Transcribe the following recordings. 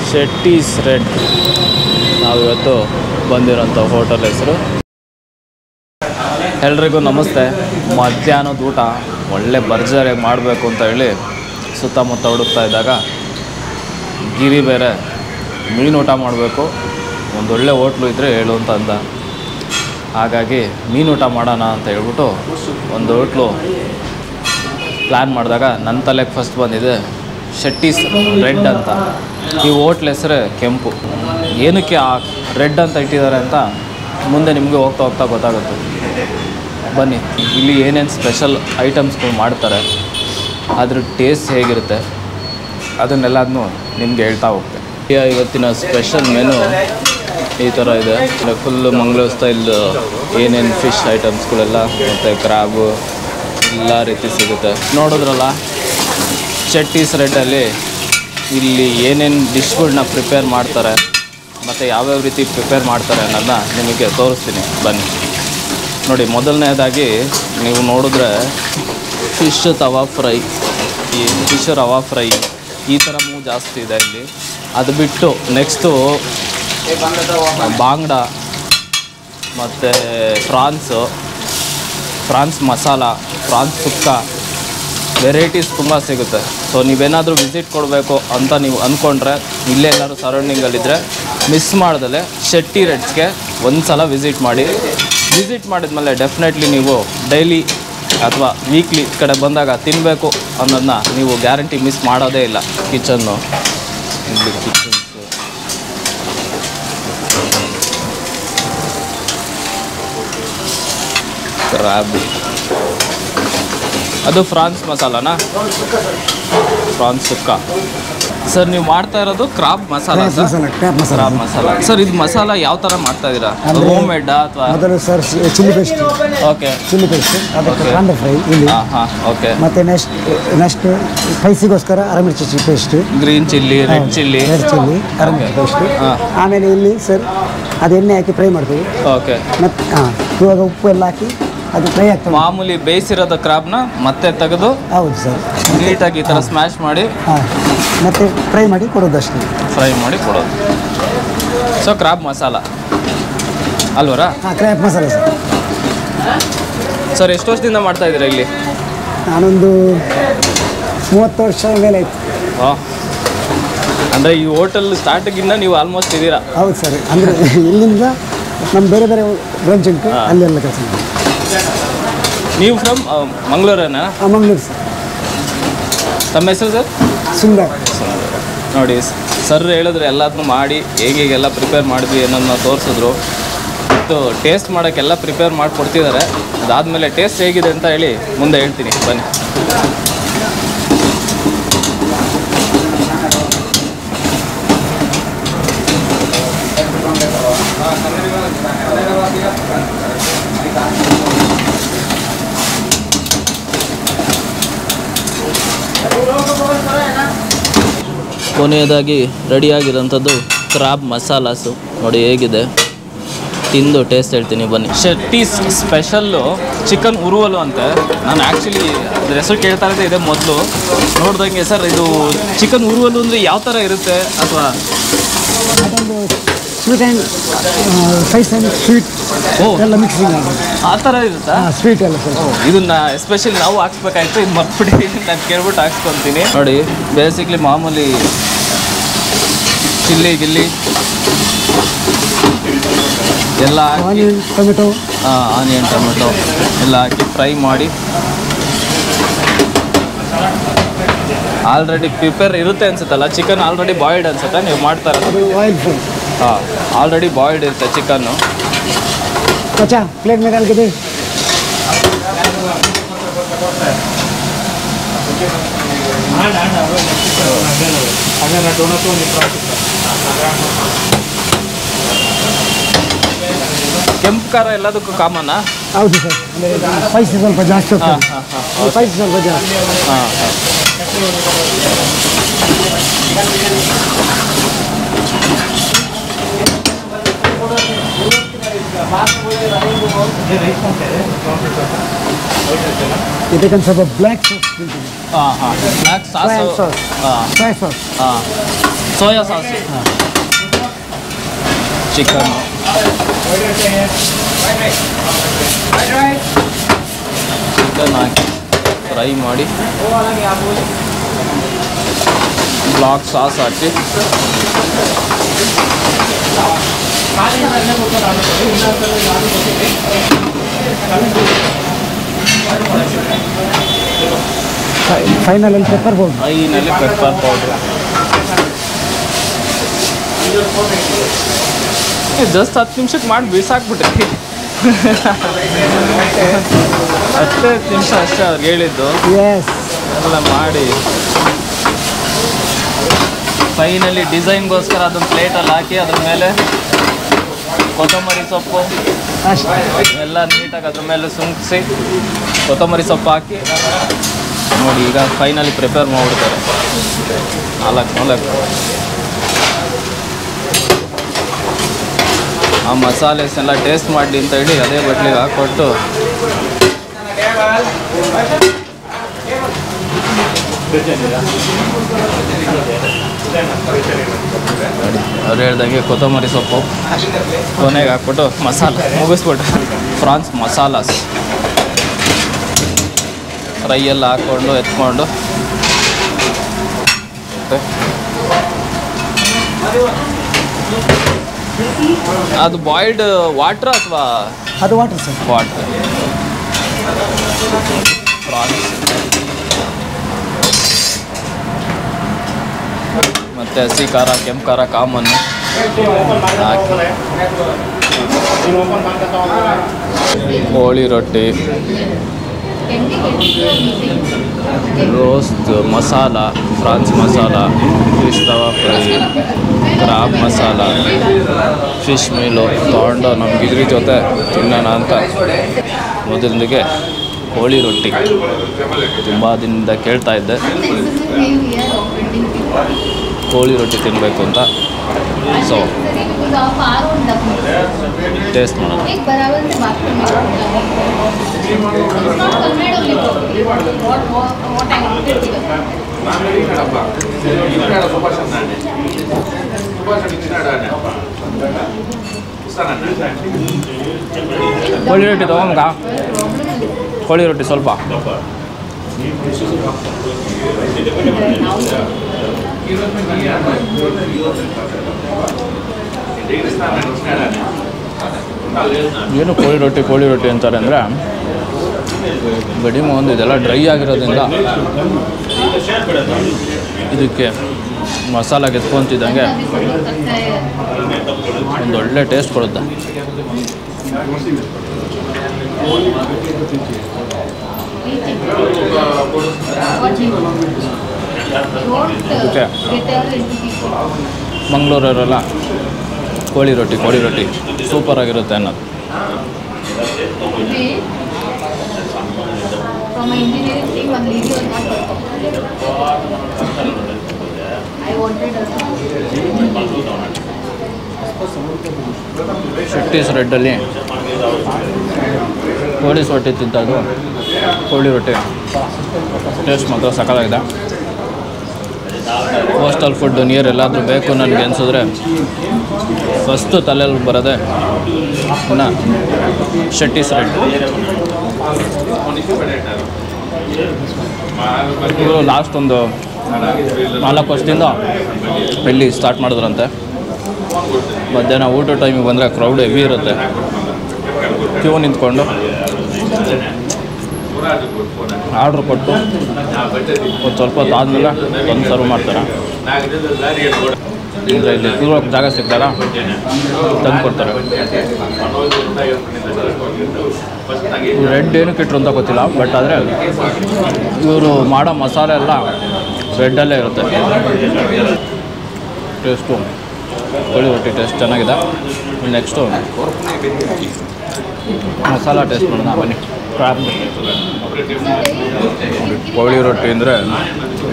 Shetty's red ನಾವಿವತ್ತು ಬಂದಿರೋಂಥ hotel ಹೆಸರು. ಎಲ್ರಿಗೂ ನಮಸ್ತೆ. ಮಧ್ಯಾಹ್ನದ ಊಟ ಒಳ್ಳೆ ಭರ್ಜರಿಯಾಗಿ ಮಾಡಬೇಕು ಅಂತ ಹೇಳಿ ಸುತ್ತಮುತ್ತ ಹುಡುಕ್ತಾ ಇದ್ದಾಗ ಗಿರಿ ಬೇರೆ ಮೀನು ಊಟ ಮಾಡಬೇಕು, ಒಂದೊಳ್ಳೆ ಹೋಟ್ಲು ಇದ್ದರೆ ಹೇಳು ಅಂತ ಅಂದ. ಹಾಗಾಗಿ ಮೀನು ಊಟ ಮಾಡೋಣ ಅಂತ ಹೇಳ್ಬಿಟ್ಟು ಒಂದು ಹೋಟ್ಲು ಪ್ಲ್ಯಾನ್ ಮಾಡಿದಾಗ ನನ್ನ ತಲೆಗೆ ಫಸ್ಟ್ ಬಂದಿದೆ ಶೆಟ್ಟೀಸ್ ರೆಡ್ ಅಂತ. ಈ ಹೋಟ್ಲ್ ಹೆಸರೇ ಕೆಂಪು. ಏನಕ್ಕೆ ಆ ರೆಡ್ ಅಂತ ಇಟ್ಟಿದ್ದಾರೆ ಅಂತ ಮುಂದೆ ನಿಮಗೆ ಹೋಗ್ತಾ ಹೋಗ್ತಾ ಗೊತ್ತಾಗುತ್ತೆ. ಬನ್ನಿ, ಇಲ್ಲಿ ಏನೇನು ಸ್ಪೆಷಲ್ ಐಟಮ್ಸ್ಗಳು ಮಾಡ್ತಾರೆ, ಅದ್ರ ಟೇಸ್ಟ್ ಹೇಗಿರುತ್ತೆ ಅದನ್ನೆಲ್ಲದನ್ನೂ ನಿಮಗೆ ಹೇಳ್ತಾ ಹೋಗ್ತೆ. ಇವತ್ತಿನ ಸ್ಪೆಷಲ್ ಮೆನು ಈ ಥರ ಇದೆ. ಫುಲ್ಲು ಮಂಗಳೂರು ಸ್ಟೈಲ್ ಏನೇನು ಫಿಶ್ ಐಟಮ್ಸ್ಗಳೆಲ್ಲ ಮತ್ತು ಕ್ರಾಬು ಎಲ್ಲ ರೀತಿ ಸಿಗುತ್ತೆ. ನೋಡಿದ್ರಲ್ಲ, ಶೆಟ್ಟೀಸ್ ರೆಡ್ಡಲ್ಲಿ ಇಲ್ಲಿ ಏನೇನು ಡಿಶ್ಗಳನ್ನ ಪ್ರಿಪೇರ್ ಮಾಡ್ತಾರೆ ಮತ್ತು ಯಾವ್ಯಾವ ರೀತಿ ಪ್ರಿಪೇರ್ ಮಾಡ್ತಾರೆ ಅನ್ನೋದನ್ನ ನಿಮಗೆ ತೋರಿಸ್ತೀನಿ ಬನ್ನಿ. ನೋಡಿ, ಮೊದಲನೇದಾಗಿ ನೀವು ನೋಡಿದ್ರೆ ಫಿಶ್ ತವಾ ಫ್ರೈ, ಈ ಫಿಶ್ ರವಾ ಫ್ರೈ ಈ ಥರ ಜಾಸ್ತಿ ಇದೆ ಇಲ್ಲಿ. ಅದು ಬಿಟ್ಟು ನೆಕ್ಸ್ಟು ಬಾಂಗ್ಡ ಮತ್ತು ಫ್ರಾನ್ಸ್ ಮಸಾಲ, ಫ್ರಾನ್ಸ್ ಸುಕ್ಕ, ವೆರೈಟೀಸ್ ತುಂಬ ಸಿಗುತ್ತೆ. ಸೊ ನೀವೇನಾದರೂ ವಿಸಿಟ್ ಕೊಡಬೇಕು ಅಂತ ನೀವು ಅಂದ್ಕೊಂಡ್ರೆ ಇಲ್ಲೇ ಎಲ್ಲರೂ ಸರೌಂಡಿಂಗಲ್ಲಿದ್ದರೆ ಮಿಸ್ ಮಾಡ್ದಲೆ ಶೆಟ್ಟಿ ರೆಡ್ಸ್ಗೆ ಒಂದು ಸಲ ವಿಸಿಟ್ ಮಾಡಿ. ವಿಸಿಟ್ ಮಾಡಿದ್ಮೇಲೆ ಡೆಫಿನೆಟ್ಲಿ ನೀವು ಡೈಲಿ ಅಥವಾ ವೀಕ್ಲಿ ಈ ಕಡೆ ಬಂದಾಗ ತಿನ್ನಬೇಕು ಅನ್ನೋದನ್ನ ನೀವು ಗ್ಯಾರಂಟಿ ಮಿಸ್ ಮಾಡೋದೇ ಇಲ್ಲ. ಕಿಚನ್ನು ಇಲ್ಲಿ ಕಿಚನ್ಸು ಕ್ರಾಬ್, ಅದು ಫ್ರಾನ್ಸ್ ಮಸಾಲಾನಾ? ಫ್ರಾನ್ಸ್ ಸುಕ್ಕ. ಸರ್, ನೀವು ಮಾಡ್ತಾ ಇರೋದು crab masala? Crab masala. Sir, ಇದು ಮಸಾಲ ಯಾವ ಥರ ಮಾಡ್ತಾ ಇದ್ದೀರಾ? ಹೋಮ್ ಮೇಡಾ ಅಥವಾ? Sir, chilli paste. Okay, chilli paste, ಅದಕ್ಕೆ ಕಾಂಡ ಫ್ರೈ ಇಲ್ಲಿ. ಹಾಂ, ಓಕೆ. ಮತ್ತೆ ನೆಕ್ಸ್ಟ್ ಸ್ಪೈಸಿಗೋಸ್ಕರ ಅರಮಿರ್ಚಿ paste, green chilli, red chilli, ಅರಮಿರ್ಚಿ ಪೇಸ್ಟ್. ಆಮೇಲೆ ಇಲ್ಲಿ ಸರ್ ಅದು ಎಣ್ಣೆ ಹಾಕಿ ಫ್ರೈ ಮಾಡ್ತೀವಿ. ಓಕೆ. ಮತ್ತೆ ಇವಾಗ ಉಪ್ಪು ಎಲ್ಲ ಹಾಕಿ ಅದು ಫ್ರೈ ಆಗ್ತದೆ. ಮಾಮೂಲಿ ಬೇಯಿಸಿರೋದ ಕ್ರಾಬ್ನ ಮತ್ತೆ ತೆಗೆದು, ಹೌದು ಸರ್, ನೀಟಾಗಿ ಈ ಥರ ಸ್ಮ್ಯಾಶ್ ಮಾಡಿ ಮತ್ತೆ ಫ್ರೈ ಮಾಡಿ ಕೊಡೋದು ಅಷ್ಟೇ. ಫ್ರೈ ಮಾಡಿ ಕೊಡೋದು. ಸೊ ಕ್ರಾಬ್ ಮಸಾಲ ಅಲ್ವರಾ? ಹಾಂ, ಕ್ರಾಬ್ ಮಸಾಲ ಸರ್. ಸರ್, ಎಷ್ಟು ವರ್ಷದಿಂದ ಮಾಡ್ತಾ ಇದ್ದೀರಾ ಇಲ್ಲಿ? ನಾನೊಂದು 30 ವರ್ಷ ಮೇಲೆ ಆಯಿತು. ಹಾಂ, ಅಂದರೆ ಈ ಹೋಟೆಲ್ ಸ್ಟಾರ್ಟಿಗಿಂದ ನೀವು ಆಲ್ಮೋಸ್ಟ್ ಇದ್ದೀರಾ? ಹೌದು ಸರ್. ಅಂದರೆ ಇಲ್ಲಿಂದ ನಮ್ಮ ಬೇರೆ ಬೇರೆ ಬ್ರಾಂಚ್ ಉಂಟು, ಅಲ್ಲೆಲ್ಲ ಕೆಲಸ ಮಾಡಿ. ನೀವು ಫ್ರಮ್ ಮಂಗಳೂರೇನಾ? ಮಂಗಳೂರು ಸರ್. ತಮ್ಮ ಹೆಸರು ಸರ್? ಸುಂದರ್. ನೋಡಿ, ಸರ್ ಹೇಳಿದ್ರೆ ಎಲ್ಲದನ್ನೂ ಮಾಡಿ ಹೇಗೆಲ್ಲ ಪ್ರಿಪೇರ್ ಮಾಡಿದ್ವಿ ಅನ್ನೋದನ್ನ ತೋರಿಸಿದ್ರು. ಮತ್ತು ಟೇಸ್ಟ್ ಮಾಡೋಕ್ಕೆಲ್ಲ ಪ್ರಿಪೇರ್ ಮಾಡಿ ಕೊಡ್ತಿದ್ದಾರೆ. ಅದಾದಮೇಲೆ ಟೇಸ್ಟ್ ಹೇಗಿದೆ ಅಂತ ಹೇಳಿ ಮುಂದೆ ಹೇಳ್ತೀನಿ ಬನ್ನಿ. ಕೊನೆಯದಾಗಿ ರೆಡಿಯಾಗಿರೋಂಥದ್ದು ಕ್ರಾಬ್ ಮಸಾಲಾಸು. ನೋಡಿ ಹೇಗಿದೆ, ತಿಂದು ಟೇಸ್ಟ್ ಹೇಳ್ತೀನಿ ಬನ್ನಿ. ಶೆಟ್ಟೀಸ್ ಸ್ಪೆಷಲ್ಲು ಚಿಕನ್ ಉರುವಲು ಅಂತೆ. ನಾನು ಆ್ಯಕ್ಚುಲಿ ಅದ್ರ ಹೆಸರು ಕೇಳ್ತಾ ಇದ್ದೆ ಇದೆ ಮೊದಲು ನೋಡ್ದಂಗೆ. ಸರ್, ಇದು ಚಿಕನ್ ಉರುವಲು ಅಂದರೆ ಯಾವ ಥರ ಇರುತ್ತೆ? ಅಥವಾ ಅದೊಂದು sweet and Spice and sweet ಎಲ್ಲ ಮಿಕ್ಸಿಂಗ್ ಆಗೋದು, ಆ ಥರ ಇರುತ್ತಾ? ಸ್ವೀಟ್ ಎಲ್ಲ ಸರ್. ಇದನ್ನ ಎಸ್ಪೆಷಲಿ ನಾವು ಹಾಕ್ಸ್ಬೇಕಾಯ್ತು, ಇದು ಮರ್ಬಿಟ್ಟು ನಾನು ಕೇಳ್ಬಿಟ್ಟು ಹಾಕ್ಸ್ಕೊತೀನಿ. ನೋಡಿ, ಬೇಸಿಕ್ಲಿ ಮಾಮೂಲಿ ಚಿಲ್ಲಿ ಗಿಲ್ಲಿ ಎಲ್ಲ ಹಾಕಿ, ಟೊಮೆಟೊ, ಆನಿಯನ್ ಟೊಮೆಟೊ ಎಲ್ಲ ಹಾಕಿ ಫ್ರೈ ಮಾಡಿ ಆಲ್ರೆಡಿ ಪ್ರಿಪೇರ್ ಇರುತ್ತೆ ಅನ್ಸುತ್ತಲ್ಲ. ಚಿಕನ್ ಆಲ್ರೆಡಿ ಬಾಯ್ಲ್ಡ್ ಅನ್ಸುತ್ತೆ ನೀವು ಮಾಡ್ತಾ ಇರೋದು? Oil fry. ಹಾಂ, ಆಲ್ರೆಡಿ ಬಾಯ್ಲ್ಡ್ ಇರುತ್ತೆ ಚಿಕನ್ನು. अच्छा प्लेट में डाल के दे। ಕೆಂಪು ಖಾರ ಎಲ್ಲದಕ್ಕೂ ಕಾಮನ್? ಹೌದು ಸರ್. ಸ್ಪೈಸಿ ಸ್ವಲ್ಪ ಜಾಸ್ತಿ ಹೋಗ್ತದೆ. ಸ್ಪೈಸಿ ಸ್ವಲ್ಪ ಜಾಸ್ತಿ. ಇದಕ್ಕೆ ಸ್ವಲ್ಪ black sauce. Black sauce. Soya sauce. Soya sauce, chicken, chicken ಹಾಕಿ ಫ್ರೈ ಮಾಡಿ ಬ್ಲಾಕ್ ಸಾಸ್ ಹಾಕಿ final pepper powder. Finally pepper powder. Just 10 ನಿಮಿಷಕ್ಕೆ ಮಾಡಿ ಬೀಸಾಕ್ಬಿಟ್ರಿ. 10 ನಿಮಿಷ ಅಷ್ಟೇ ಅವ್ರಿಗೆ ಹೇಳಿದ್ದು, ಎಸ್ ಎಲ್ಲ ಮಾಡಿ ಫೈನಲಿ ಡಿಸೈನ್ಗೋಸ್ಕರ ಅದನ್ನು ಪ್ಲೇಟಲ್ಲಿ ಹಾಕಿ ಅದ್ರ ಮೇಲೆ ಕೊತ್ತಂಬರಿ ಸೊಪ್ಪು ಅಷ್ಟೇ. ಎಲ್ಲ ನೀಟಾಗಿ ಅದ್ರ ಮೇಲೆ ಸುಂಕಿಸಿ ಕೊತ್ತಂಬರಿ ಸೊಪ್ಪು ಹಾಕಿ ನೋಡಿ ಈಗ ಫೈನಲಿ ಪ್ರಿಪೇರ್ ಮಾಡಿಬಿಡ್ತಾರೆ. 4 ಆ ಮಸಾಲೆಸ್ನೆಲ್ಲ ಟೇಸ್ಟ್ ಮಾಡಿ ಅಂತ ಹೇಳಿ ಅದೇ ಬಟ್ಲಿಗೆ ಹಾಕ್ಕೊಟ್ಟು ಅವ್ರು ಹೇಳ್ದಂಗೆ ಕೊತ್ತಂಬರಿ ಸೊಪ್ಪು ಕೊನೆಗೆ ಹಾಕ್ಬಿಟ್ಟು ಮಸಾಲೆ ಮುಗಿಸ್ಬಿಟ್ಟು ಫ್ರಾನ್ಸ್ ಮಸಾಲಾಸ್ ಫ್ರೈ ಎಲ್ಲ ಹಾಕ್ಕೊಂಡು ಎತ್ಕೊಂಡು ಅದು ಬಾಯ್ಲ್ಡ್ ವಾಟ್ರ್ ಅಥವಾ ಅದು ವಾಟರ್ ಸರ್. ವಾಟ್ರ್ ಪ್ರಾನ್ಸ್ ಮತ್ತು ಹಸಿ ಖಾರ ಕೆಂಪು ಖಾರ ಕಾಮನ್ನು ಹಾಕಿ ಕೋಳಿ ರೊಟ್ಟಿ, roast masala, prawns masala, fish tawa fry, crab masala, fish meal ತೊಗೊಂಡು ನಮ್ಗೆ ಇದ್ರ ಜೊತೆ ತಿನ್ನೋಣ ಅಂತ ಮೊದಲಿಗೆ ಕೋಳಿ ರೊಟ್ಟಿ ತುಂಬ ದಿನದಿಂದ ಕೇಳ್ತಾ ಇದ್ದೆ, ಕೋಳಿ ರೊಟ್ಟಿ ತಿನ್ನಬೇಕು ಅಂತ. ಸೊ ಟೇಸ್ಟ್ ಮಾಡೋಣ. ಕೋಳಿ ರೊಟ್ಟಿ ತಗೊಂಡ, ಕೋಳಿ ರೊಟ್ಟಿ ಸ್ವಲ್ಪ ಏನು ಕೋಳಿ ರೊಟ್ಟಿ ಅಂತಾರೆ ಅಂದರೆ ಗಡಿಮ ಒಂದು ಇದೆಲ್ಲ ಡ್ರೈ ಆಗಿರೋದ್ರಿಂದ ಇದಕ್ಕೆ ಮಸಾಲ ಎತ್ಕೊಂತಿದ್ದಂಗೆ ಒಂದು ಒಳ್ಳೆ ಟೇಸ್ಟ್ ಕೊಡುತ್ತೆ. ಅದಕ್ಕೆ ಮಂಗಳೂರವರೆಲ್ಲ ಕೋಳಿ ರೊಟ್ಟಿ ಸೂಪರಾಗಿರುತ್ತೆ ಅನ್ನೋದು. ಶೆಟ್ಟೀಸ್ ರೆಡ್ಡಲ್ಲಿ ಕೋಳಿ ರೊಟ್ಟಿ ತಿಂತದ್ದು, ಕೋಳಿ ರೊಟ್ಟಿ ಟೇಸ್ಟ್ ಮಾತ್ರ ಸಕ್ಕತ್ತಾಗಿದೆ. ಹೋಸ್ಟೆಲ್ ಫುಡ್ ನಿಯರ್ ಎಲ್ಲಾದರೂ ಬೇಕು ನನಗೆ ಅನಿಸಿದ್ರೆ ಫಸ್ಟು ತಲೆಯಲ್ಲಿ ಬರೋದೆ ಇನ್ನು ಶೆಟ್ಟೀಸ್ ರೆಡ್. ಇವರು ಲಾಸ್ಟ್ ಒಂದು 4 ವರ್ಷದಿಂದ ಇಲ್ಲಿ ಸ್ಟಾರ್ಟ್ ಮಾಡಿದ್ರಂತೆ. ಮಧ್ಯಾಹ್ನ ಊಟ ಟೈಮಿಗೆ ಬಂದರೆ ಕ್ರೌಡ್ ಹೆವಿ ಇರುತ್ತೆ, ಕ್ಯೂ ನಿಂತ್ಕೊಂಡು ಆರ್ಡ್ರ್ ಕೊಟ್ಟು ಒಂದು ಸ್ವಲ್ಪ ಹೊತ್ತು ಆದಮೇಲೆ ಒಂದು ಸರ್ವ್ ಮಾಡ್ತಾರೆ. ಅಂದರೆ ಇಲ್ಲಿ ಕೂರೋಕ್ಕೆ ಜಾಗ ಸಿಕ್ಕಿದಾಗ ತಂದು ಕೊಡ್ತಾರೆ. ರೆಡ್ ಏನಕ್ಕೆ ಇಟ್ಟರು ಅಂತ ಗೊತ್ತಿಲ್ಲ, ಬಟ್ ಆದರೆ ಇವರು ಮಾಡೋ ಮಸಾಲೆ ಎಲ್ಲ ರೆಡ್ಡಲ್ಲೇ ಇರುತ್ತೆ. ಟೇಸ್ಟು ಕೋಳಿ ರೊಟ್ಟಿ ಟೇಸ್ಟ್ ಚೆನ್ನಾಗಿದೆ. ನೆಕ್ಸ್ಟು ಮಸಾಲ ಟೇಸ್ಟ್ ಮಾಡೋಣ ಬನ್ನಿ. ಕ್ರಾಬ್ ಕೋಳಿ ರೊಟ್ಟಿ ಅಂದರೆ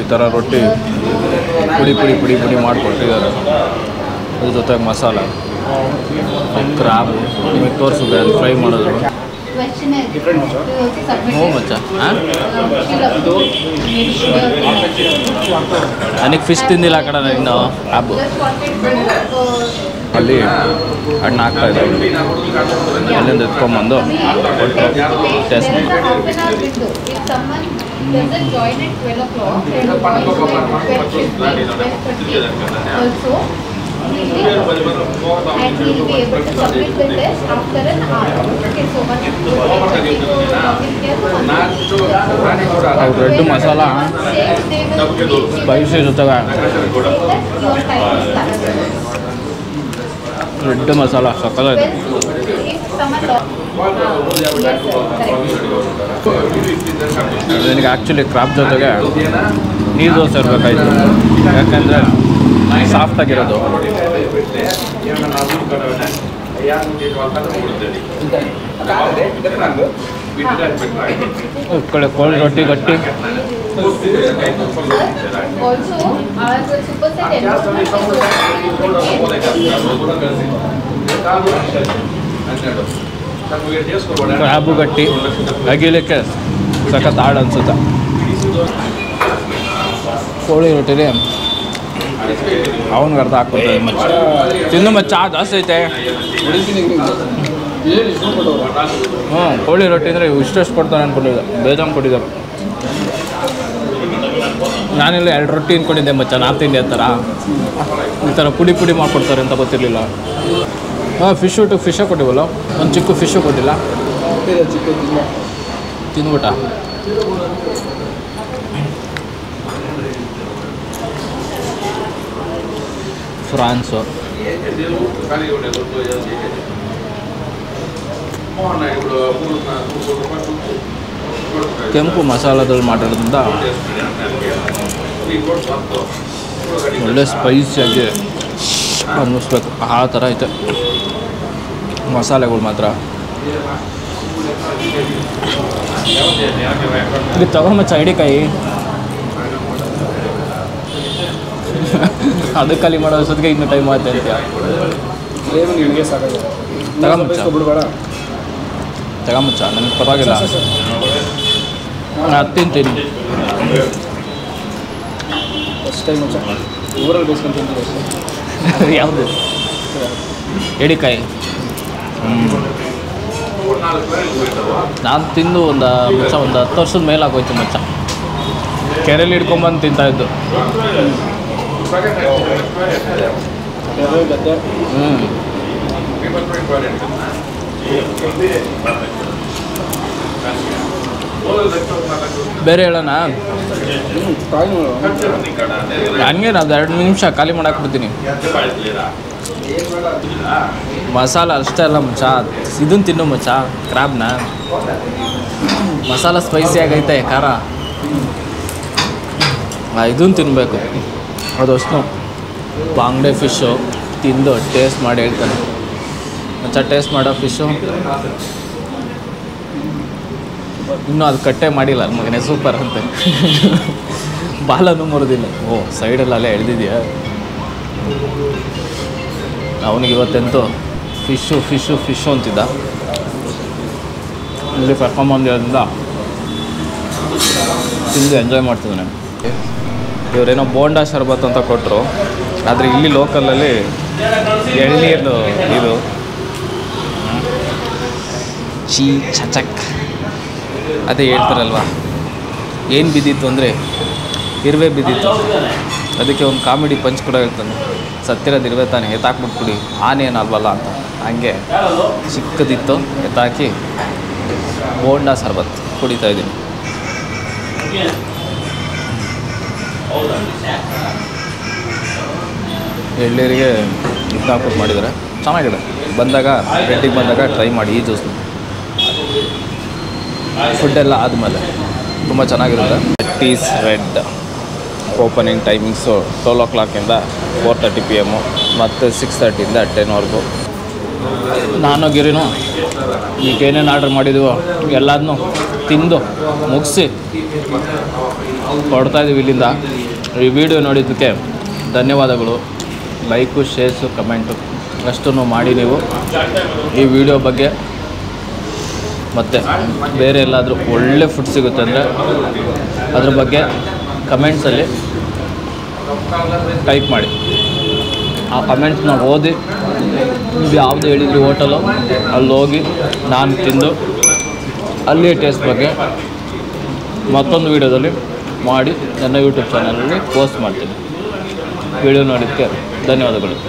ಈ ಥರ ರೊಟ್ಟಿ ಪುಡಿ ಮಾಡಿಕೊಟ್ಟಿದ್ದಾರೆ. ಅದ್ರ ಜೊತೆಗೆ ಮಸಾಲ ಕ್ರಾಬ್ ನಿಮಗೆ ತೋರಿಸಿದೆ, ಅದು ಫ್ರೈ ಮಾಡೋದು ಹ್ಞೂ ಮಚ್ಚ ಹಾಂ ನನಗೆ ಫಿಶ್ ತಿಂದಿಲ್ಲ ಕಣ ಇನ್ನು ಹಬ್ಬ ಅಲ್ಲಿ ಹಣ್ಣು ಹಾಕ್ತಾಯಿದ್ದೆ ಅಲ್ಲಿಂದ ಎತ್ಕೊಂಬಂದು ಟೇಸ್ಟ್ ರೆಡ್ ಮಸಾಲ ಸ್ಪೈಸಿ ಜೊತೆಗೆ ರೆಡ್ ಮಸಾಲ ಸಕ್ಕತ್ತಾಗಿದೆ ನನಗೆ ಆ್ಯಕ್ಚುಲಿ ಕ್ರಾಪ್ ಜೊತೆಗೆ ನೀರು ದೋಸೆ ಇರಬೇಕಾಯ್ತು ಯಾಕೆಂದರೆ ಸಾಫ್ಟಾಗಿರೋದು ಈ ಕಡೆ ಕೋಳಿ ರೊಟ್ಟಿ ಗಟ್ಟಿ ಕ್ರಾಬು ಗಟ್ಟಿ ಅಗಿಲಿಕ್ಕೆ ಸಖತ್ ಹಾಡು ಅನ್ಸುತ್ತೆ ಕೋಳಿ ರೊಟ್ಟಿಲಿ ಅವನಿಗೆ ಅರ್ಧ ಹಾಕ್ಕೊಡ್ತಾರೆ ಮಚ್ಚ ತಿನ್ನು ಮಚ್ಚ ಜಾಸ್ತಿ ಐತೆ ಹ್ಞೂ ಕೋಳಿ ರೊಟ್ಟಿ ಅಂದರೆ ಇಷ್ಟೆಷ್ಟು ಕೊಡ್ತಾನೆ ಅಂದ್ಕೊಂಡಿದ್ದೆ ಬೇಜಾನ್ ಕೊಟ್ಟಿದ್ದಾರೆ ನಾನೆಲ್ಲ 2 ರೊಟ್ಟಿ ಅಂದ್ಕೊಂಡಿದ್ದೆ ಮಚ್ಚ ನಾರ್ತ್ ಇಂಡಿಯಾ ಥರ ಈ ಥರ ಪುಡಿ ಪುಡಿ ಮಾಡಿಕೊಡ್ತಾರೆ ಅಂತ ಗೊತ್ತಿರಲಿಲ್ಲ ಹಾಂ ಫಿಶೇ ಕೊಟ್ಟಿವಲ್ಲ ಒಂದು ಚಿಕ್ಕ ಫಿಶು ಕೊಟ್ಟಿಲ್ಲ ತಿಂದ್ಬಿಟ್ಟ ಫ್ರಾನ್ಸು ಕೆಂಪು ಮಸಾಲದಲ್ಲಿ ಮಾಡಿರೋದ್ರಿಂದ ಒಳ್ಳೆ ಸ್ಪೈಸಿಯಾಗಿ ಅನ್ನಿಸ್ಬೇಕು ಆ ಥರ ಐತೆ ಮಸಾಲೆಗಳು ಮಾತ್ರ ಇದು ತಗೊಂಬಚ್ಚ ಹಿಡಿಕಾಯಿ ಅದು ಖಾಲಿ ಮಾಡೋ ಅಷ್ಟೊತ್ತಿಗೆ ಇನ್ನೂ ಟೈಮ್ ಆಗುತ್ತೆ ಅಂತ ತಗೊಂಬಚ್ಚ ನನಗೆ ಪರವಾಗಿಲ್ಲ ಅದು ತಿಂತೀನಿ ಯಾವುದು ಎಡಿಕಾಯಿ ನಾನು ತಿಂದು ಒಂದು 10 ವರ್ಷದ ಮೇಲೆ ಆಗೋಯ್ತು ಮಚ್ಚ ಕೆರೆಯಲ್ಲಿ ಹಿಡ್ಕೊಂಬಂದು ತಿಂತಾಯಿದ್ದು ಬೇರೆ ಹೇಳೋಣ ಹಂಗೆ ನಾನು 2 ನಿಮಿಷ ಖಾಲಿ ಮಾಡಾಕ್ಬಿಡ್ತೀನಿ ಮಸಾಲ ಅಷ್ಟೇ ಅಲ್ಲ ಮಚ್ಚ ಇದನ್ನು ತಿನ್ನು ಮಚ್ಚ ಕ್ರಾಬ್ನ ಮಸಾಲ ಸ್ಪೈಸಿ ಆಗೈತೆ ಖಾರ ಇದನ್ನು ತಿನ್ನಬೇಕು ಅದಷ್ಟು ಬಾಂಗ್ಡೆ ಫಿಶ್ಶು ತಿಂದು ಟೇಸ್ಟ್ ಮಾಡಿ ಹೇಳ್ತಾನೆ ಮಚ್ಚ ಟೇಸ್ಟ್ ಮಾಡೋ ಫಿಶ್ಶು ಇನ್ನೂ ಅದು ಕಟ್ಟೆ ಮಾಡಿಲ್ಲ ಮಗನೇ ಸೂಪರ್ ಅಂತ ಬಾಲನೂ ಮುರಿದಿಲ್ಲ ಓ ಸೈಡಲ್ಲೇ ಎಳೆದಿದೆಯಾ ಅವನಿಗೆ ಇವತ್ತೆಂತೂ ಫಿಶ್ಶು ಅಂತಿದ್ದ ಇಲ್ಲಿ ಕರ್ಕೊಂಬಂದಿರೋದ್ರಿಂದ ತಿಂದು ಎಂಜಾಯ್ ಮಾಡ್ತಿದ್ದಾನೆ ಇವರೇನೋ ಬೋಂಡಾ ಶರ್ಬತ್ ಅಂತ ಕೊಟ್ಟರು ಆದರೆ ಇಲ್ಲಿ ಲೋಕಲಲ್ಲಿ ಎಳ್ನೀರು ಇದು ಚೀ ಚಚಕ್ ಅದೇ ಹೇಳ್ತಾರಲ್ವ ಏನು ಬಿದ್ದಿತ್ತು ಅಂದರೆ ಇರುವೆ ಬಿದ್ದಿತ್ತು ಅದಕ್ಕೆ ಒಂದು ಕಾಮಿಡಿ ಪಂಚ್ ಕೂಡ ಹೇಳ್ತಾನೆ ಸತ್ತಿರೋದು ಇರುವೆ ತಾನೆ ಎತ್ತಾಕ್ಬಿಟ್ಬಿಡಿ ಆನೇನಲ್ವಲ್ಲ ಅಂತ ಹಂಗೆ ಚಿಕ್ಕದಿತ್ತು ಎತ್ತಾಕಿ ಬೋಂಡಾ ಶರ್ಬತ್ ಕುಡಿತಾ ಇದ್ದೀನಿ ಎಳ್ಳೀರಿಗೆ ಇದು ಹಾಕ್ಬಿಟ್ಟು ಮಾಡಿದ್ದಾರೆ ಚೆನ್ನಾಗಿದೆ ಬಂದಾಗ ರೆಡ್ಡಿಗೆ ಬಂದಾಗ ಟ್ರೈ ಮಾಡಿ ಈ ಜ್ಯೂಸ್ನ ಫುಡ್ಡೆಲ್ಲ ಆದಮೇಲೆ ತುಂಬ ಚೆನ್ನಾಗಿರುತ್ತೆ ಟೀಸ್ ರೆಡ್ ಓಪನಿಂಗ್ ಟೈಮಿಂಗ್ಸು 12 o'clock-ಇಂದ 4:30 PM ಮತ್ತು 6:30 10ವರೆಗೂ ನಾನು ಗಿರಿನೂ ಈಗ ಏನೇನು ಆರ್ಡ್ರ್ ಮಾಡಿದ್ದೀವೋ ಎಲ್ಲದನ್ನೂ ತಿಂದು ಮುಗಿಸಿ ಕೊಡ್ತಾಯಿದ್ದೀವಿ ಇಲ್ಲಿಂದ. ಈ ವಿಡಿಯೋ ನೋಡಿದ್ದಕ್ಕೆ ಧನ್ಯವಾದಗಳು. ಲೈಕು ಶೇರ್ಸು ಕಮೆಂಟು ಅಷ್ಟನ್ನು ಮಾಡಿ ನೀವು ಈ ವಿಡಿಯೋ ಬಗ್ಗೆ ಮತ್ತು ಬೇರೆ ಎಲ್ಲಾದರೂ ಒಳ್ಳೆ ಫುಡ್ ಸಿಗುತ್ತೆ ಅಂದರೆ ಅದ್ರ ಬಗ್ಗೆ ಕಮೆಂಟ್ಸಲ್ಲಿ ಟೈಪ್ ಮಾಡಿ. ಆ ಕಮೆಂಟ್ಸ್ನ ಓದಿ ನೀವು ಯಾವುದು ಹೇಳಿದ್ರಿ ಹೋಟೆಲು ಅಲ್ಲಿ ಹೋಗಿ ನಾನು ತಿಂದು ಅಲ್ಲಿ ಟೇಸ್ಟ್ ಬಗ್ಗೆ ಮತ್ತೊಂದು ವೀಡಿಯೋದಲ್ಲಿ ಮಾಡಿ ನನ್ನ ಯೂಟ್ಯೂಬ್ ಚಾನಲಲ್ಲಿ ಪೋಸ್ಟ್ ಮಾಡ್ತೀನಿ. ವಿಡಿಯೋ ನೋಡೋದಕ್ಕೆ ಧನ್ಯವಾದಗಳು.